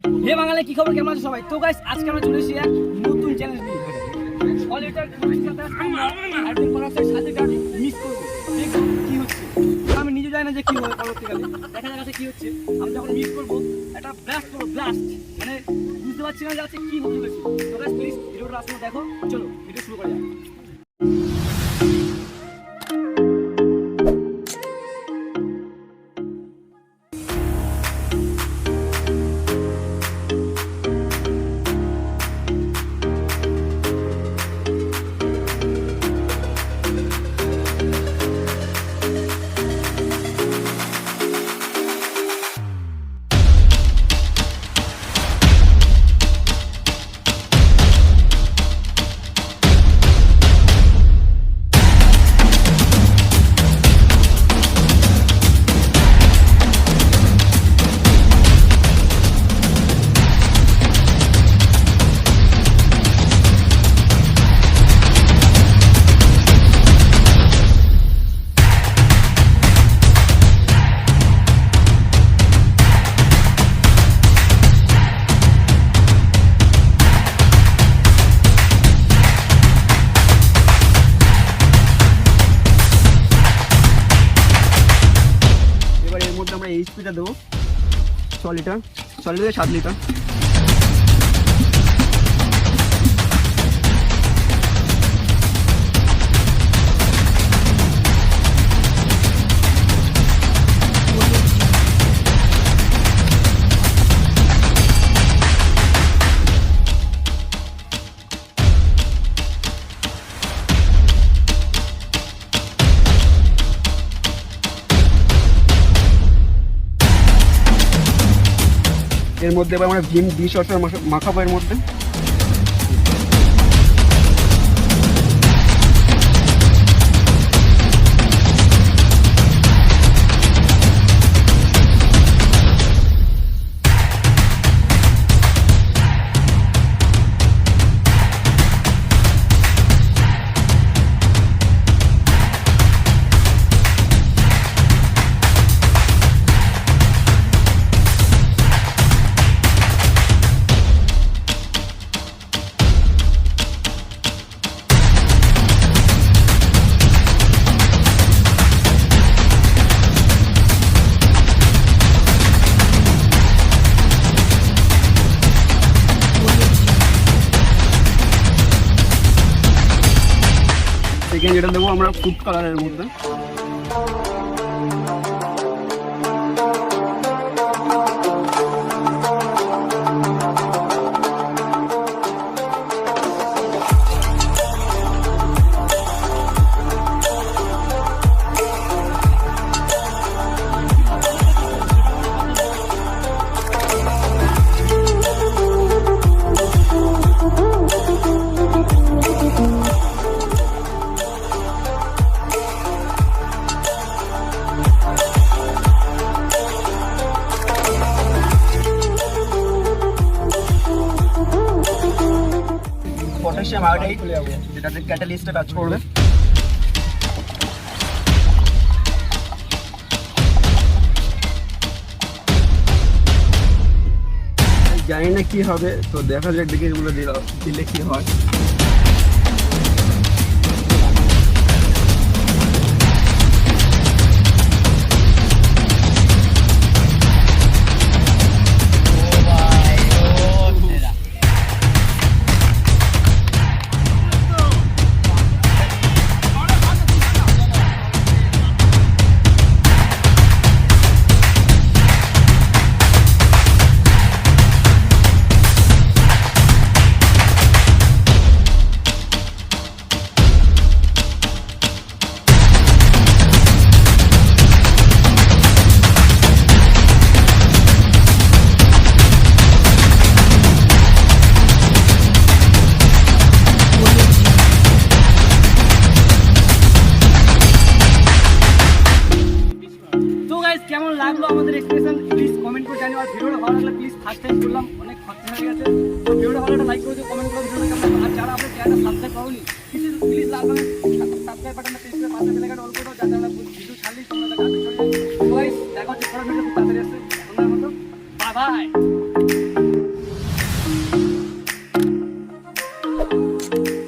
হে বাঙালি, কি খবর, কেমন আছো সবাই? তো গাইস, আজকে আমরা চলে এসেছি এক নতুন চ্যালেঞ্জ নিয়ে। সলিটার হাইড্রোজেন পেরোক্সাইড সাথে মিক্স করব। দেখো কি হচ্ছে। আমি নিজে জানি না যে কি হবে পরবর্তীকালে। দেখা যাচ্ছে কি হচ্ছে। আমি যখন মিক্স করব, একটা ব্লাস্ট করব, ব্লাস্ট। মানে বুঝতে পারছি না যে আছে কি হতে চলেছে। তো গাইস, প্লিজ ভিডিওটা আসলে দেখো। চলো ভিডিও শুরু করা যাক। আমরা এইচপিটা দেবো 6 লিটার 7 লিটার। এর মধ্যে এবার আমরা ভিম ডিশ ওয়াটার মাখাবো এর মধ্যে। সেকেন্ড যেটা দেবো আমরা ফুড কালারের মধ্যে। পটাশিয়াম আয়োডাইড, যেটাতে ক্যাটালিস্টে কাজ করবে। জানি না কি হবে, তো দেখা যাক, দেখে এগুলো দিলে কি হয়। কেমন লাগলো আমাদের এক্সপ্রেশন, প্লিজ কমেন্ট করে জানিও। আর ভিডিওটা ভালো লাগলে প্লিজ, ফার্স্ট টাইম করলাম, অনেক খরচা হয়ে গেছে, তো ভিডিওটা ভালো লাইক করে দিও, কমেন্ট করে ভিডিওটা কেমন লাগলো। আর যারা আপনার চ্যানেলটা সাবস্ক্রাইব করোনি, প্লিজ সাবস্ক্রাইব বাটনটা প্রেস করে পাশে বেল আইকনটা অল করে দাও, যাতে আমরা ভিডিও ছাড়লেই তোমরা কাছে চলে যাও। গাইস, দেখা হচ্ছে পরের ভিডিও খুব তাড়াতাড়ি আসছে। এখনকার মতো বাই বাই। করবো।